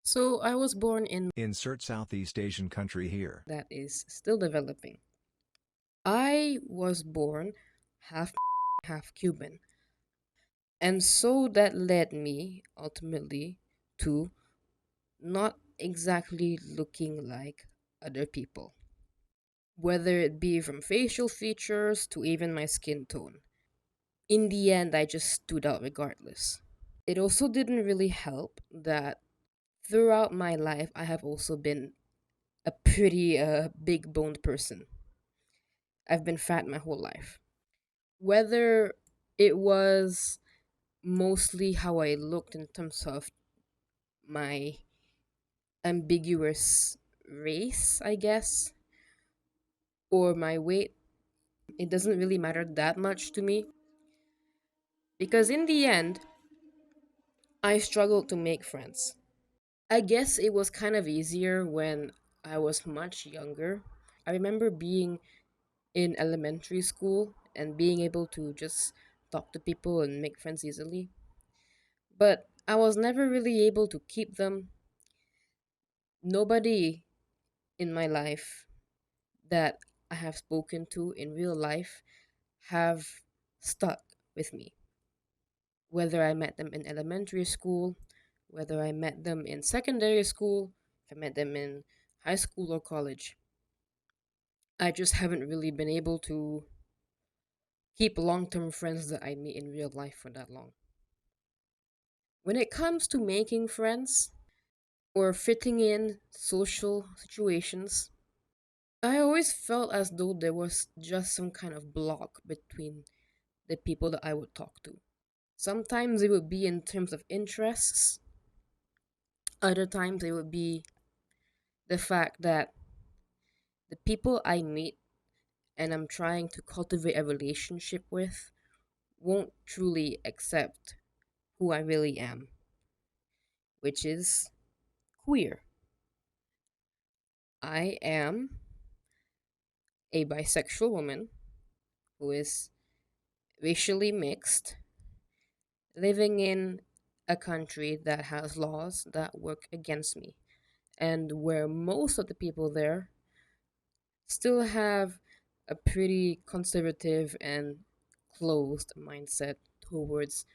So I was born in Insert Southeast Asian country here. that is still developing. I was born half half Cuban. And so that led me ultimately to not exactly looking like other people, whether it be from facial features to even my skin tone. In the end, I just stood out regardless. It also didn't really help that throughout my life, I have also been a pretty big boned person. I've been fat my whole life. Whether it was mostly how I looked in terms of my ambiguous race, I guess, or my weight, it doesn't really matter that much to me because in the end, I struggled to make friends. I guess it was kind of easier when I was much younger. I remember being in elementary school and being able to just talk to people and make friends easily. But I was never really able to keep them. Nobody in my life that I have spoken to in real life have stuck with me. Whether I met them in elementary school, whether I met them in secondary school, if I met them in high school or college, I just haven't really been able to keep long term friends that I meet in real life for that long. When it comes to making friends or fitting in social situations, I always felt as though there was just some kind of block between the people that I would talk to. Sometimes it would be in terms of interests, other times it would be the fact that the people I meet and I'm trying to cultivate a relationship with won't truly accept who I really am, which is queer. I am a bisexual woman who is racially mixed, living in a country that has laws that work against me, and where most of the people there still have a pretty conservative and closed mindset towards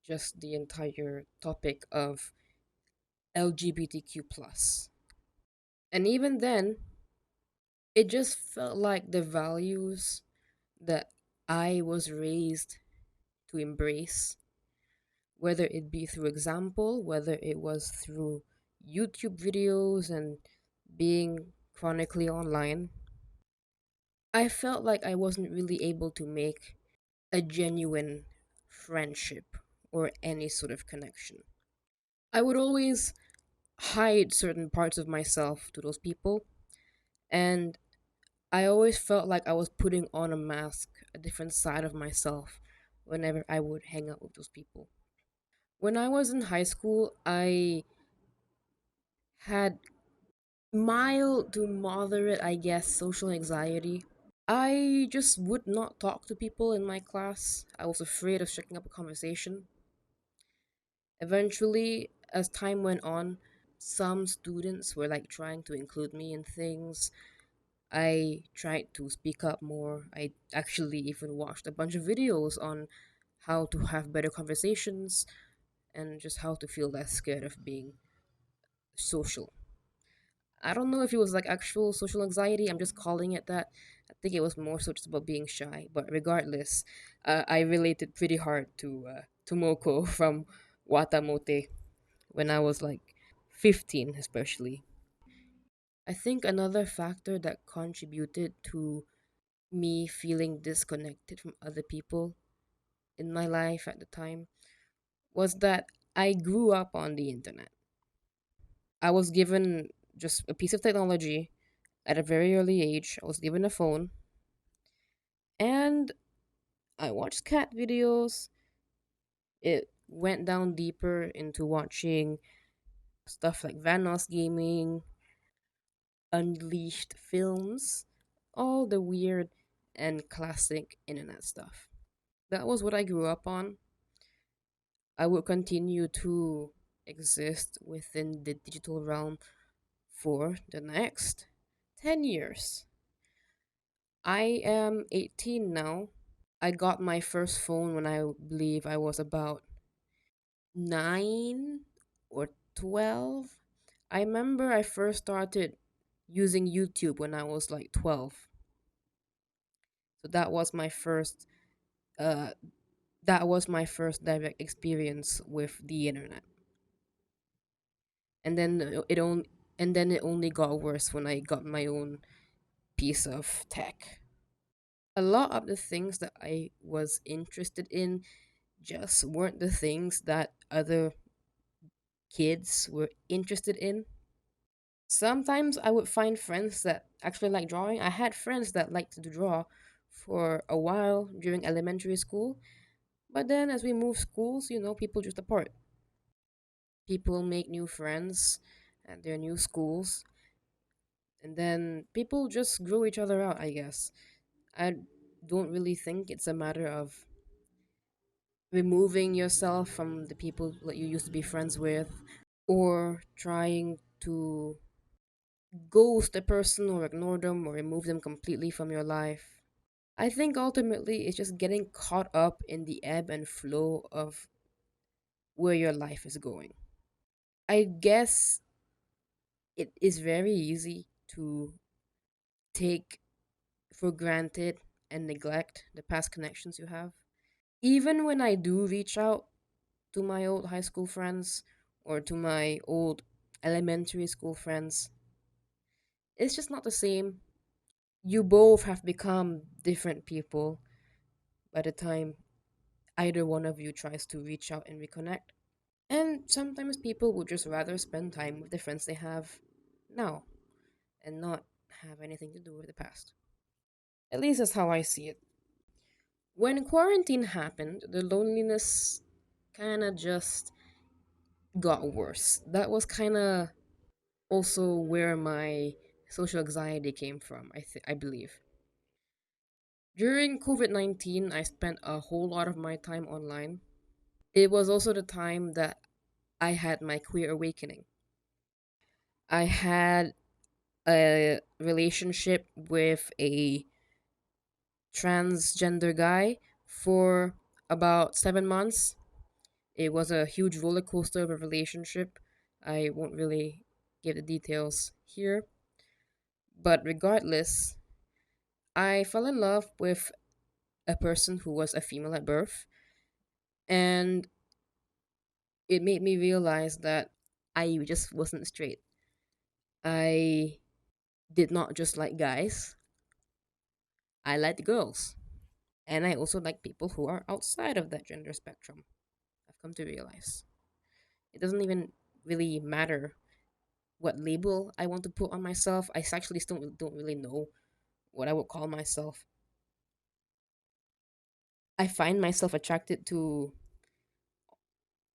just the entire topic of LGBTQ plus. And even then, it just felt like the values that I was raised to embrace, whether it be through example, whether it was through YouTube videos and being chronically online, I felt like I wasn't really able to make a genuine friendship or any sort of connection. I would always hide certain parts of myself to those people, and I always felt like I was putting on a mask, a different side of myself, whenever I would hang out with those people. When I was in high school, I had mild to moderate, I guess, social anxiety. I just would not talk to people in my class. I was afraid of striking up a conversation. Eventually, as time went on, some students were like trying to include me in things. I tried to speak up more. I actually even watched a bunch of videos on how to have better conversations and just how to feel less scared of being social. I don't know if it was like actual social anxiety. I'm just calling it that. I think it was more so just about being shy. But regardless, I related pretty hard to Moko from Watamote when I was like 15, especially. I think another factor that contributed to me feeling disconnected from other people in my life at the time was that I grew up on the internet. I was given just a piece of technology at a very early age. I was given a phone and I watched cat videos. It went down deeper into watching stuff like Vanos Gaming, Unleashed Films, all the weird and classic internet stuff. That was what I grew up on. I would continue to exist within the digital realm for the next 10 years. I am 18 now. I got my first phone when I believe I was about 9 or 12. I remember I first started using YouTube when I was like 12. So uh that was my first direct experience with the internet. And then it only got worse when I got my own piece of tech. A lot of the things that I was interested in just weren't the things that other kids were interested in. Sometimes I would find friends that actually like drawing. I had friends that liked to draw for a while during elementary school, but then as we move schools, people drift apart. People make new friends at their new schools, and then people just grow each other out, I guess. I don't really think it's a matter of removing yourself from the people that you used to be friends with or trying to ghost a person or ignore them or remove them completely from your life. I think ultimately it's just getting caught up in the ebb and flow of where your life is going. I guess it is very easy to take for granted and neglect the past connections you have. Even when I do reach out to my old high school friends or to my old elementary school friends, it's just not the same. You both have become different people by the time either one of you tries to reach out and reconnect. And sometimes people would just rather spend time with the friends they have now and not have anything to do with the past. At least that's how I see it. When quarantine happened, the loneliness kind of just got worse. That was kind of also where my social anxiety came from, I believe. During COVID 19, I spent a whole lot of my time online. It was also the time that I had my queer awakening. I had a relationship with a transgender guy for about 7 months. It was a huge roller coaster of a relationship. I won't really give the details here. But regardless, I fell in love with a person who was a female at birth. And it made me realize that I just wasn't straight. I did not just like guys, I liked girls. And I also like people who are outside of that gender spectrum. I've come to realize. It doesn't even really matter what label I want to put on myself. I actually still don't really know what I would call myself. I find myself attracted to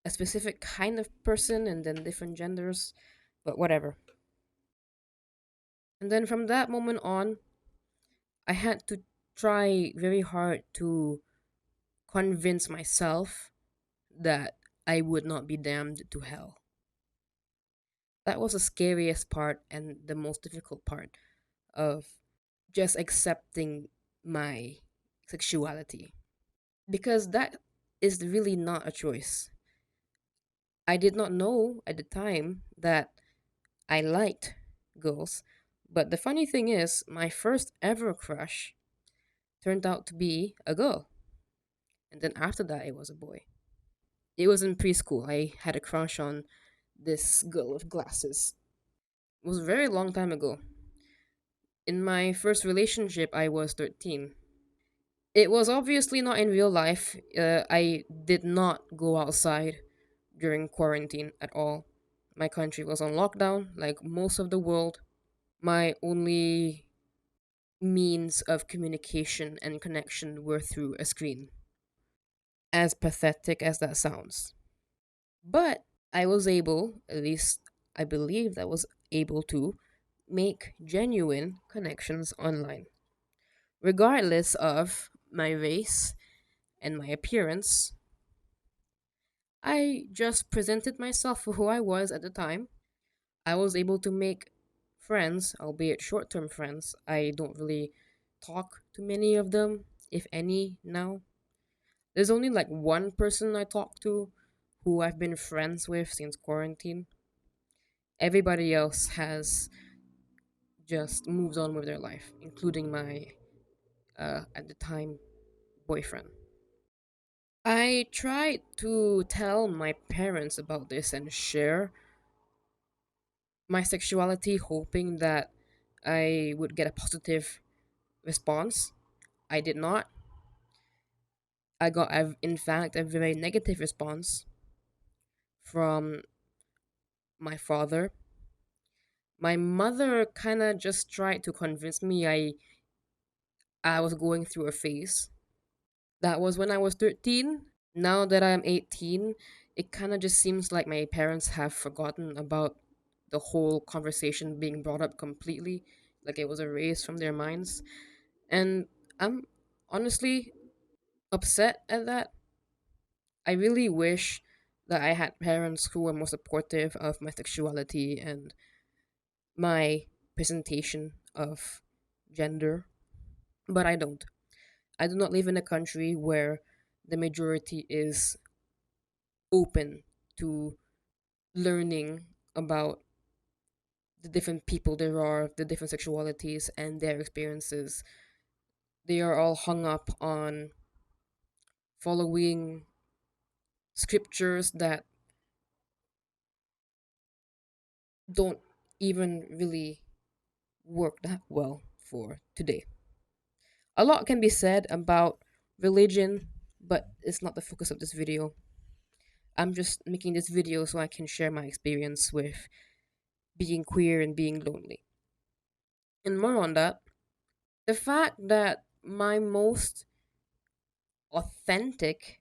a specific kind of person and then different genders, but whatever. And then from that moment on, I had to try very hard to convince myself that I would not be damned to hell. That was the scariest part and the most difficult part of just accepting my sexuality. Because that is really not a choice. I did not know at the time that I liked girls, but the funny thing is, my first ever crush turned out to be a girl. And then after that, it was a boy. It was in preschool. I had a crush on this girl with glasses. It was a very long time ago. In my first relationship, I was 13. It was obviously not in real life. I did not go outside during quarantine at all. My country was on lockdown, like most of the world. My only means of communication and connection were through a screen, as pathetic as that sounds. But I was able, at least I believe I was able to, make genuine connections online. Regardless of my race and my appearance, I just presented myself for who I was at the time. I was able to make friends, albeit short term friends. I don't really talk to many of them, if any, now. There's only like one person I talk to who I've been friends with since quarantine. Everybody else has just moved on with their life, including my, at the time, boyfriend. I tried to tell my parents about this and share my sexuality, hoping that I would get a positive response. I did not. In fact, a very negative response from my father. My mother kind of just tried to convince me I was going through a phase. That was when I was 13. Now that I'm 18, it kind of just seems like my parents have forgotten about the whole conversation being brought up completely, like it was erased from their minds. And I'm honestly upset at that. I really wish that I had parents who were more supportive of my sexuality and my presentation of gender, but I don't. I do not live in a country where the majority is open to learning about the different people there are, the different sexualities, and their experiences. They are all hung up on following scriptures that don't even really work that well for today. A lot can be said about religion, but it's not the focus of this video. I'm just making this video so I can share my experience with being queer and being lonely. And more on that, the fact that my most authentic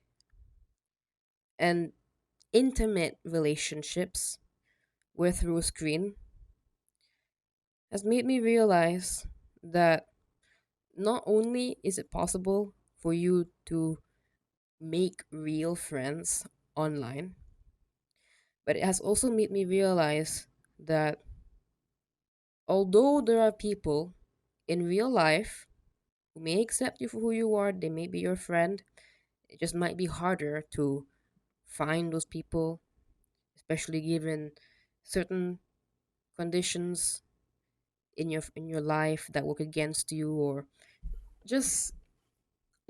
and intimate relationships were through a screen has made me realize that not only is it possible for you to make real friends online, but it has also made me realize that although there are people in real life who may accept you for who you are, they may be your friend, it just might be harder to find those people, especially given certain conditions in your life that work against you, or just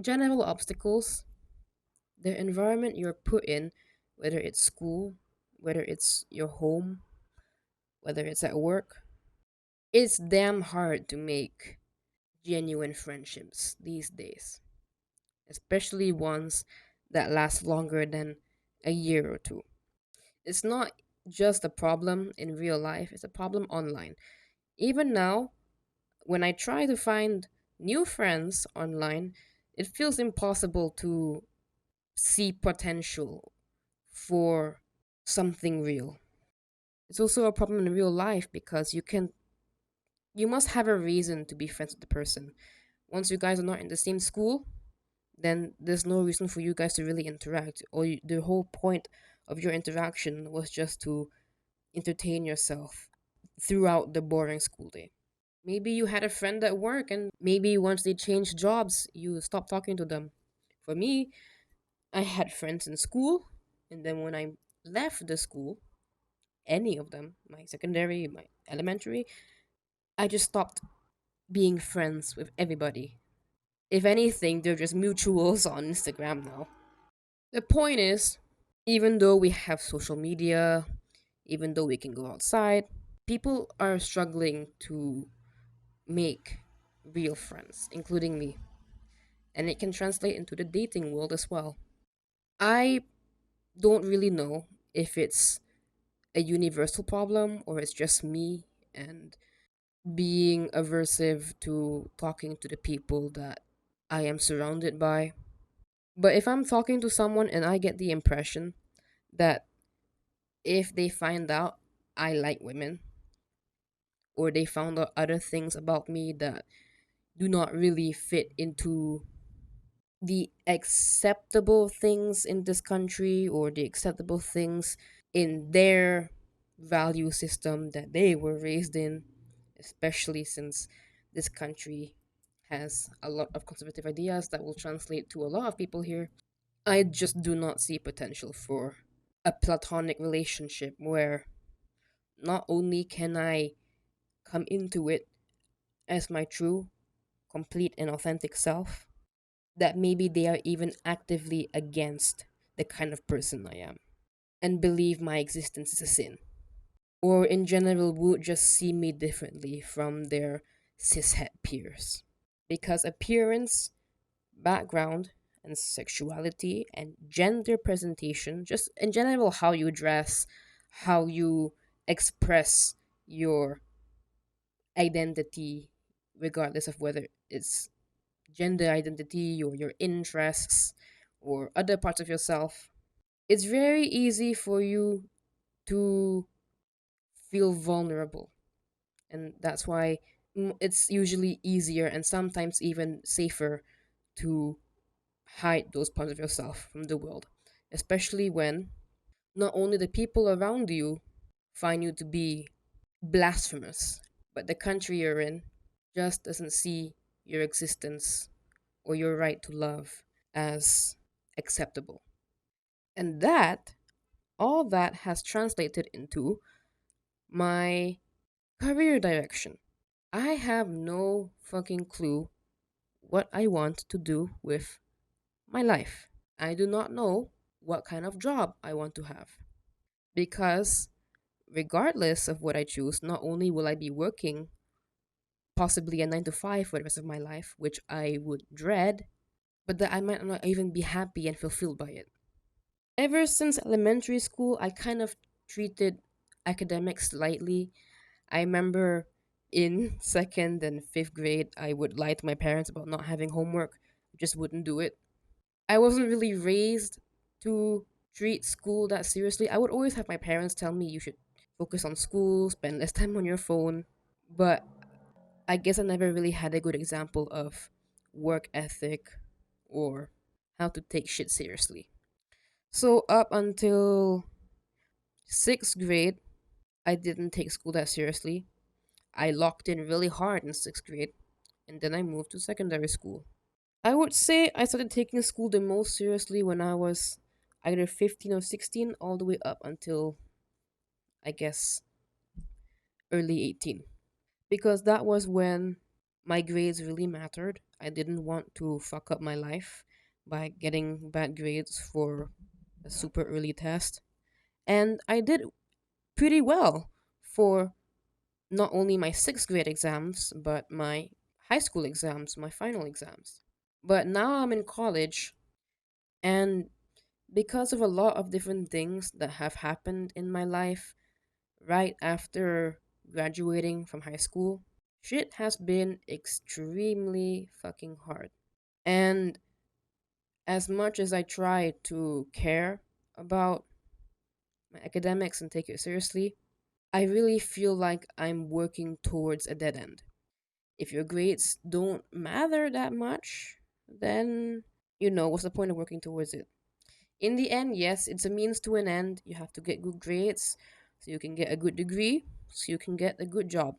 general obstacles. The environment you're put in, whether it's school, whether it's your home, whether it's at work, it's damn hard to make genuine friendships these days, especially ones that last longer than a year or two. It's not just a problem in real life, it's a problem online. Even now, when I try to find new friends online, it feels impossible to see potential for something real. It's also a problem in real life because you must have a reason to be friends with the person. Once you guys are not in the same school, then there's no reason for you guys to really interact. The whole point of your interaction was just to entertain yourself throughout the boring school day. Maybe you had a friend at work, and maybe once they changed jobs, you stopped talking to them. For me, I had friends in school, and then when I left the school, any of them, my secondary, my elementary, I just stopped being friends with everybody. If anything, they're just mutuals on Instagram now. The point is, even though we have social media, even though we can go outside, people are struggling to make real friends, including me. And it can translate into the dating world as well. I don't really know if it's a universal problem or it's just me and being aversive to talking to the people that I am surrounded by. But if I'm talking to someone and I get the impression that if they find out I like women, or they found out other things about me that do not really fit into the acceptable things in this country or the acceptable things in their value system that they were raised in, especially since this country has a lot of conservative ideas that will translate to a lot of people here. I just do not see potential for a platonic relationship where not only can I come into it as my true, complete, and authentic self, that maybe they are even actively against the kind of person I am and believe my existence is a sin. Or in general, would just see me differently from their cishet peers. Because appearance, background, and sexuality and gender presentation, just in general, how you dress, how you express your identity, regardless of whether it's gender identity or your interests or other parts of yourself, it's very easy for you to feel vulnerable. And that's why it's usually easier and sometimes even safer to hide those parts of yourself from the world, especially when not only the people around you find you to be blasphemous, but the country you're in just doesn't see your existence or your right to love as acceptable. And that, all that has translated into my career direction. I have no fucking clue what I want to do with my life. I do not know what kind of job I want to have. Because regardless of what I choose, not only will I be working possibly a 9 to 5 for the rest of my life, which I would dread, but that I might not even be happy and fulfilled by it. Ever since elementary school, I kind of treated academics lightly. I remember in second and fifth grade, I would lie to my parents about not having homework, just wouldn't do it. I wasn't really raised to treat school that seriously. I would always have my parents tell me you should focus on school, spend less time on your phone. But I guess I never really had a good example of work ethic or how to take shit seriously. So up until sixth grade, I didn't take school that seriously. I locked in really hard in sixth grade, and then I moved to secondary school. I would say I started taking school the most seriously when I was either 15 or 16, all the way up until, I guess, early 18. Because that was when my grades really mattered. I didn't want to fuck up my life by getting bad grades for a super early test. And I did pretty well for not only my sixth grade exams, but my high school exams, my final exams. But now I'm in college, and because of a lot of different things that have happened in my life right after graduating from high school, shit has been extremely fucking hard. And as much as I try to care about my academics and take it seriously, I really feel like I'm working towards a dead end. If your grades don't matter that much, then what's the point of working towards it? In the end, yes, it's a means to an end. You have to get good grades so you can get a good degree, so you can get a good job.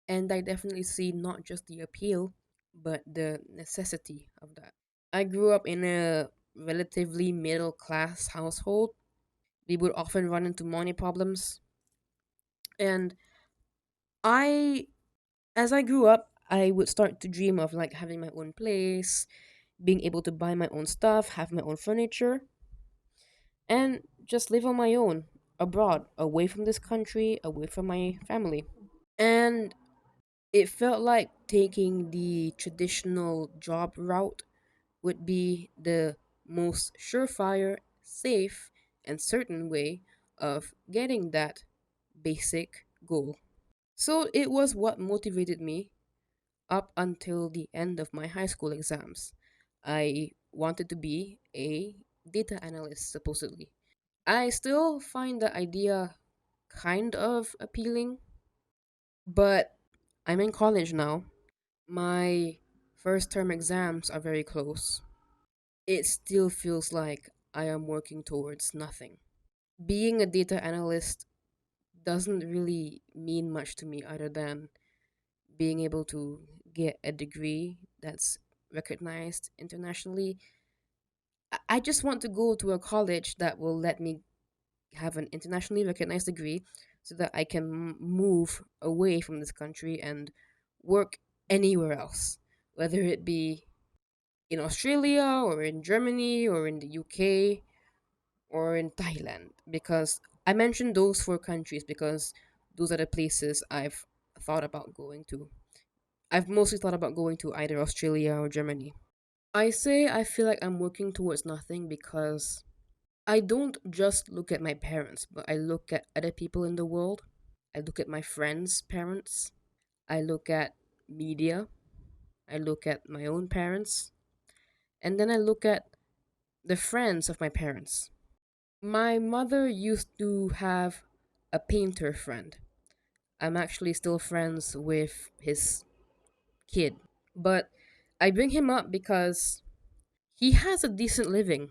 And I definitely see not just the appeal, but the necessity of that. I grew up in a relatively middle class household. We would often run into money problems. And I, as I grew up, I would start to dream of like having my own place, being able to buy my own stuff, have my own furniture, and just live on my own abroad, away from this country, away from my family. And it felt like taking the traditional job route would be the most surefire, safe, and certain way of getting that basic goal. So it was what motivated me up until the end of my high school exams. I wanted to be a data analyst, supposedly. I still find the idea kind of appealing, but I'm in college now. My first term exams are very close. it still feels like I am working towards nothing. Being a data analyst doesn't really mean much to me other than being able to get a degree that's recognized internationally. I just want to go to a college that will let me have an internationally recognized degree so that I can move away from this country and work anywhere else, whether it be in Australia or in Germany or in the UK or in Thailand. Because I mentioned those four countries because those are the places I've thought about going to. I've mostly thought about going to either Australia or Germany. I say I feel like I'm working towards nothing because I don't just look at my parents, but I look at other people in the world. I look at my friends' parents. I look at media. I look at my own parents. And then I look at the friends of my parents. My mother used to have a painter friend. I'm actually still friends with his kid. But I bring him up because he has a decent living.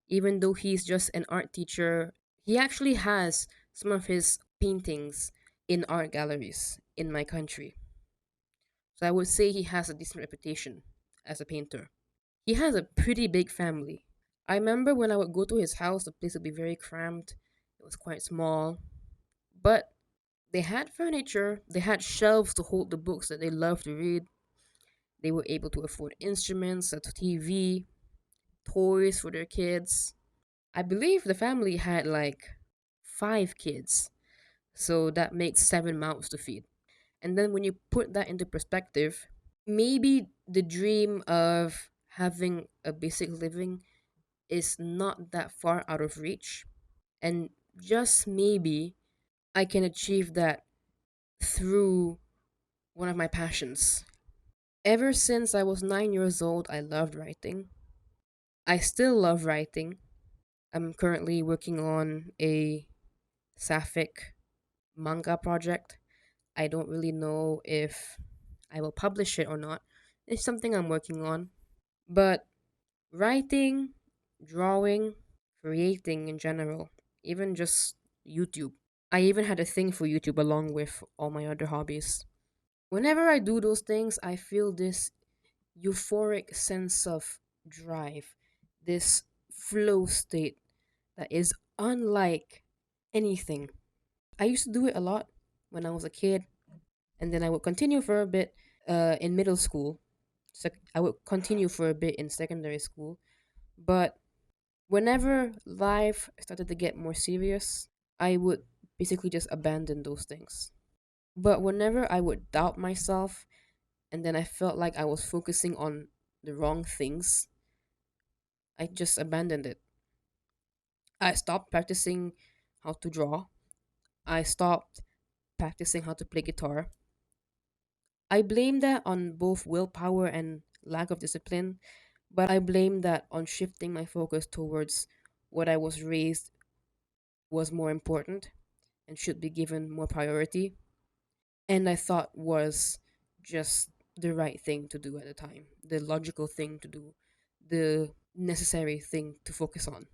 Even though he's just an art teacher, he actually has some of his paintings in art galleries in my country. So I would say he has a decent reputation as a painter. He has a pretty big family. I remember when I would go to his house, the place would be very cramped. It was quite small, but they had furniture, they had shelves to hold the books that they loved to read. They were able to afford instruments, a TV, toys for their kids. I believe the family had like 5 kids, so that makes 7 mouths to feed. And then when you put that into perspective, maybe the dream of having a basic living is not that far out of reach. And just maybe I can achieve that through one of my passions. Ever since I was 9 years old, I loved writing. I still love writing. I'm currently working on a sapphic manga project. I don't really know if I will publish it or not. It's something I'm working on. But writing, drawing, creating in general, even just YouTube. I even had a thing for YouTube along with all my other hobbies. Whenever I do those things, I feel this euphoric sense of drive, this flow state that is unlike anything. I used to do it a lot when I was a kid, and then I would continue for a bit in middle school. So I would continue for a bit in secondary school. But whenever life started to get more serious, I would basically just abandon those things. But whenever I would doubt myself and then I felt like I was focusing on the wrong things, I just abandoned it. I stopped practicing how to draw. I stopped practicing how to play guitar. I blame that on both willpower and lack of discipline, but I blame that on shifting my focus towards what I was raised was more important and should be given more priority, and I thought was just the right thing to do at the time, the logical thing to do, the necessary thing to focus on.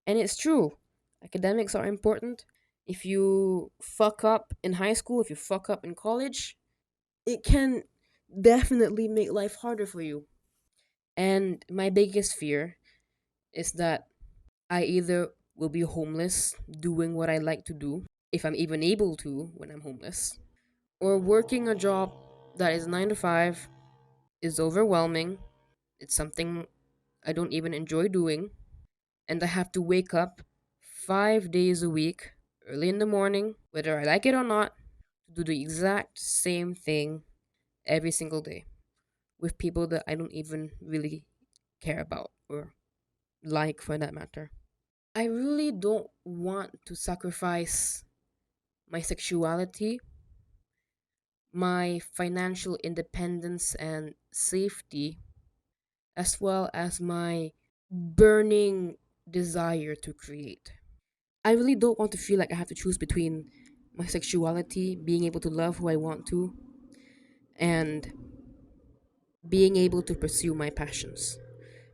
And it's true, academics are important. If you fuck up in high school, if you fuck up in college, it can definitely make life harder for you. And my biggest fear is that I either will be homeless doing what I like to do, if I'm even able to when I'm homeless, or working a job that is 9 to 5 is overwhelming. It's something I don't even enjoy doing, and I have to wake up 5 days a week, early in the morning, whether I like it or not, to do the exact same thing every single day with people that I don't even really care about or like for that matter. I really don't want to sacrifice my sexuality, my financial independence and safety, as well as my burning desire to create. I really don't want to feel like I have to choose between my sexuality, being able to love who I want to, and being able to pursue my passions.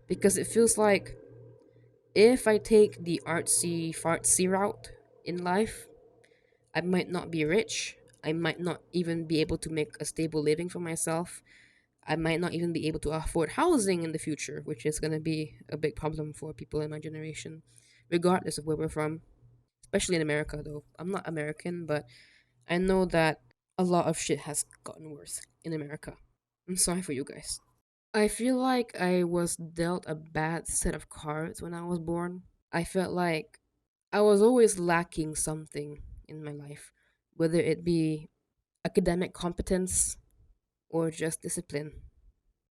because it feels like if I take the artsy fartsy route in life, I might not be rich. I might not even be able to make a stable living for myself. I might not even be able to afford housing in the future, which is going to be a big problem for people in my generation, regardless of where we're from, especially in America, though. I'm not American, but I know that a lot of shit has gotten worse in America. I'm sorry for you guys. I feel like I was dealt a bad set of cards when I was born. I felt like I was always lacking something in my life, whether it be academic competence or just discipline.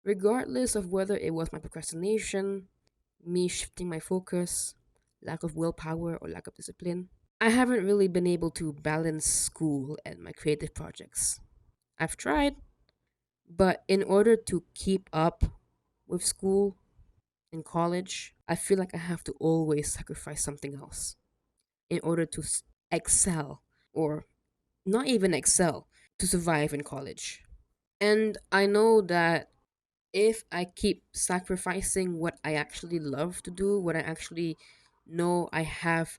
Regardless of whether it was my procrastination, me shifting my focus, lack of willpower, or lack of discipline, I haven't really been able to balance school and my creative projects. I've tried, but in order to keep up with school in college, I feel like I have to always sacrifice something else in order to excel, or not even excel, to survive in college. And I know that if I keep sacrificing what I actually love to do, what I actually know I have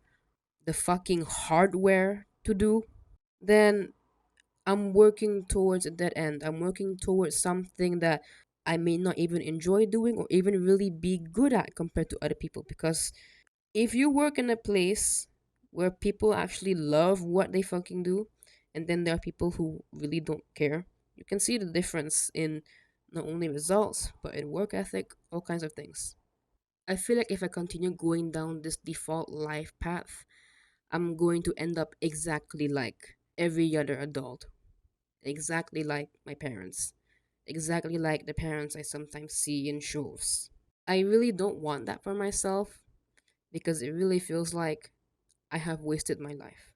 the fucking hardware to do, then I'm working towards a dead end. I'm working towards something that I may not even enjoy doing or even really be good at compared to other people. Because if you work in a place where people actually love what they fucking do, and then there are people who really don't care, you can see the difference in not only results, but in work ethic, all kinds of things. I feel like if I continue going down this default life path, I'm going to end up exactly like every other adult, exactly like my parents, exactly like the parents I sometimes see in shows. I really don't want that for myself because it really feels like I have wasted my life.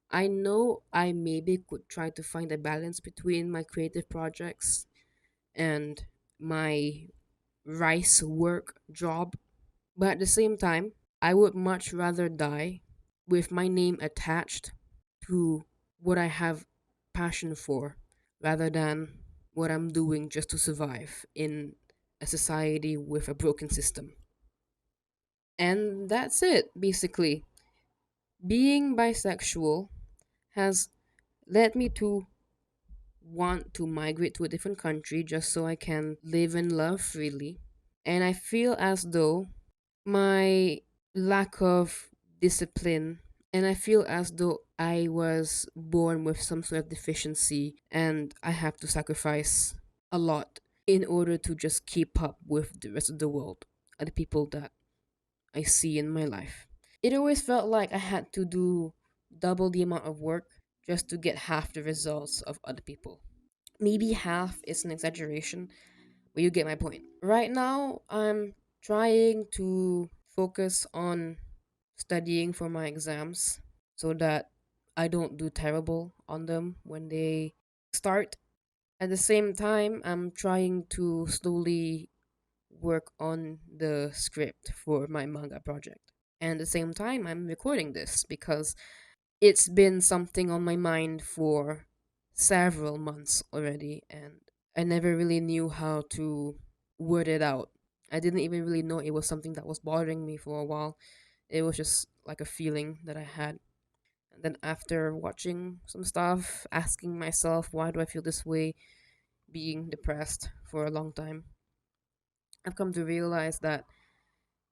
I know I maybe could try to find a balance between my creative projects and my rice work job, but at the same time, I would much rather die with my name attached to what I have passion for rather than what I'm doing just to survive in a society with a broken system. And that's it, basically. Being bisexual has led me to want to migrate to a different country just so I can live and love freely. And I feel as though my lack of discipline, and I feel as though I was born with some sort of deficiency and I have to sacrifice a lot in order to just keep up with the rest of the world and the people that I see in my life. It always felt like I had to do double the amount of work just to get half the results of other people. Maybe half is an exaggeration, but you get my point. Right now, I'm trying to focus on studying for my exams so that I don't do terrible on them when they start. At the same time, I'm trying to slowly work on the script for my manga project. And at the same time, I'm recording this because it's been something on my mind for several months already, and I never really knew how to word it out. I didn't even really know it was something that was bothering me for a while. It was just like a feeling that I had. And then after watching some stuff, asking myself, why do I feel this way, being depressed for a long time, I've come to realize that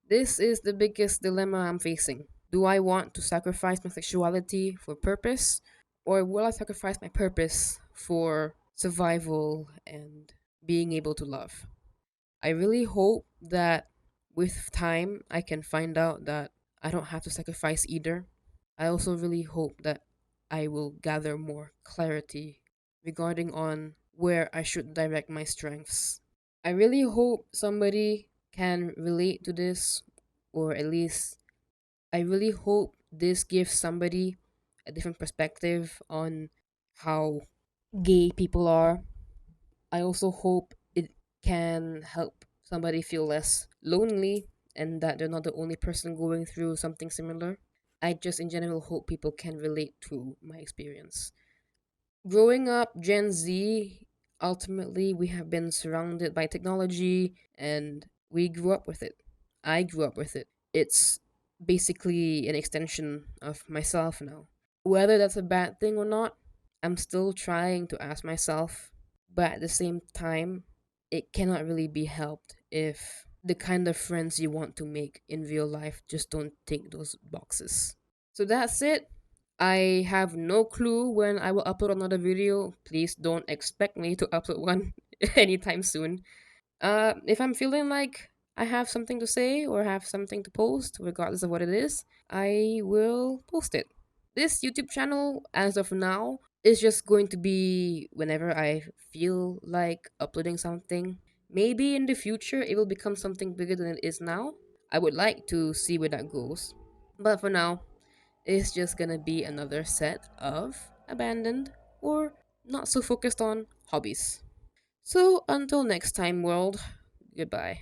this is the biggest dilemma I'm facing. Do I want to sacrifice my sexuality for purpose, or will I sacrifice my purpose for survival and being able to love? I really hope that with time I can find out that I don't have to sacrifice either. I also really hope that I will gather more clarity regarding on where I should direct my strengths. I really hope somebody can relate to this, or at least I really hope this gives somebody a different perspective on how gay people are. I also hope it can help somebody feel less lonely and that they're not the only person going through something similar. I just, in general, hope people can relate to my experience. Growing up, Gen Z, ultimately, we have been surrounded by technology and We grew up with it. I grew up with it. It's basically an extension of myself now. Whether that's a bad thing or not, I'm still trying to ask myself. But at the same time, it cannot really be helped if the kind of friends you want to make in real life just don't tick those boxes. So that's it. I have no clue when I will upload another video. Please don't expect me to upload one anytime soon. If I'm feeling like I have something to say or have something to post, regardless of what it is, I will post it. This YouTube channel, as of now, is just going to be whenever I feel like uploading something. Maybe in the future it will become something bigger than it is now. I would like to see where that goes. But for now, it's just gonna be another set of abandoned or not so focused on hobbies. So until next time, world, goodbye.